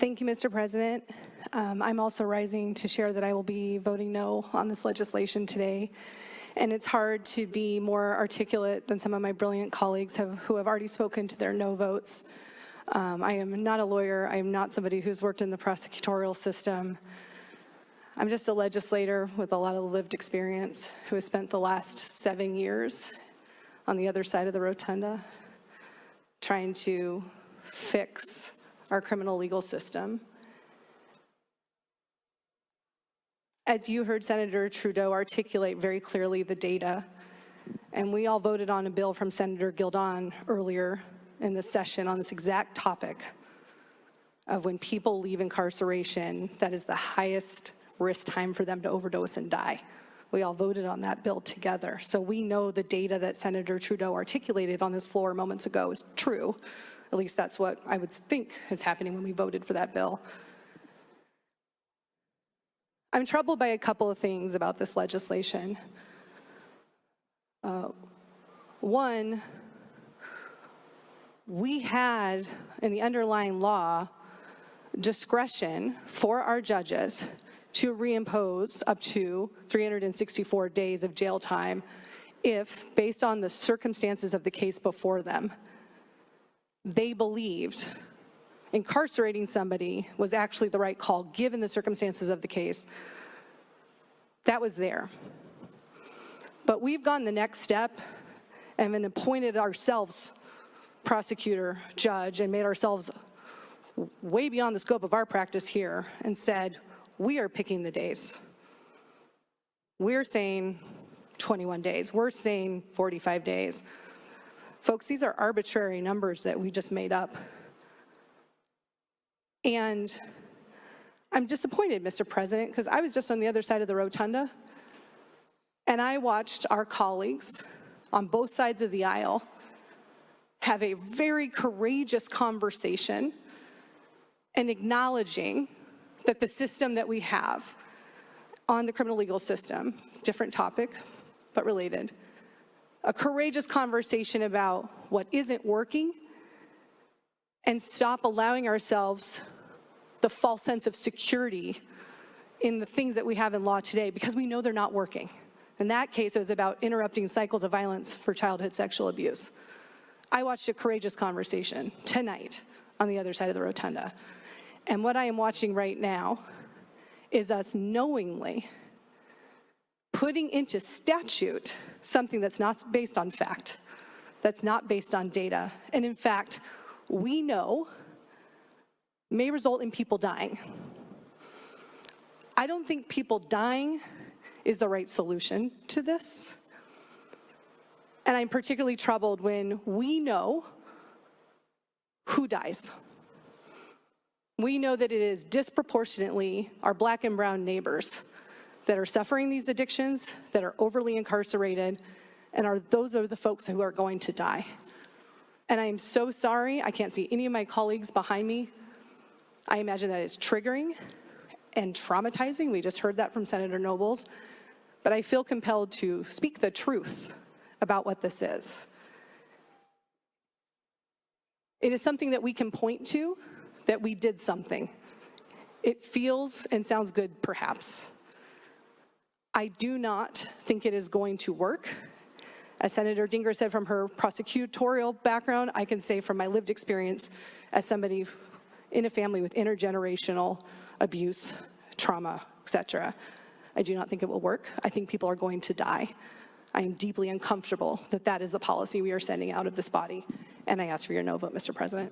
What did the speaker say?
Thank you, Mr. President. I'm also rising to share that I will be voting no on this legislation today. And it's hard to be more articulate than some of my brilliant colleagues who have already spoken to their no votes. I am not a lawyer. I am not somebody who's worked in the prosecutorial system. I'm just a legislator with a lot of lived experience who has spent the last 7 years on the other side of the rotunda trying to fix our criminal legal system. As you heard Senator Trudeau articulate very clearly the data, and we all voted on a bill from Senator Gildon earlier in the session on this exact topic of when people leave incarceration, that is the highest risk time for them to overdose and die. We all voted on that bill together. So we know the data that Senator Trudeau articulated on this floor moments ago is true. At least that's what I would think is happening when we voted for that bill. I'm troubled by a couple of things about this legislation. One, we had in the underlying law discretion for our judges to reimpose up to 364 days of jail time if, based on the circumstances of the case before them, they believed incarcerating somebody was actually the right call given the circumstances of the case. That was there. But we've gone the next step and then appointed ourselves prosecutor, judge, and made ourselves way beyond the scope of our practice here and said, we are picking the days. We're saying 21 days. We're saying 45 days. Folks, these are arbitrary numbers that we just made up. And I'm disappointed, Mr. President, because I was just on the other side of the rotunda, and I watched our colleagues on both sides of the aisle have a very courageous conversation and acknowledging that the system that we have on the criminal legal system, different topic, but related, a courageous conversation about what isn't working and stop allowing ourselves the false sense of security in the things that we have in law today because we know they're not working. In that case, it was about interrupting cycles of violence for childhood sexual abuse. I watched a courageous conversation tonight on the other side of the rotunda. And what I am watching right now is us knowingly putting into statute something that's not based on fact, that's not based on data, and in fact, we know may result in people dying. I don't think people dying is the right solution to this. And I'm particularly troubled when we know who dies. We know that it is disproportionately our Black and brown neighbors that are suffering these addictions, that are overly incarcerated, and those are the folks who are going to die. And I am so sorry, I can't see any of my colleagues behind me. I imagine that it's triggering and traumatizing. We just heard that from Senator Nobles. But I feel compelled to speak the truth about what this is. It is something that we can point to, that we did something. It feels and sounds good, perhaps. I do not think it is going to work. As Senator Dinger said from her prosecutorial background, I can say from my lived experience as somebody in a family with intergenerational abuse, trauma, etc. I do not think it will work. I think people are going to die. I am deeply uncomfortable that that is the policy we are sending out of this body, and I ask for your no vote, Mr. President.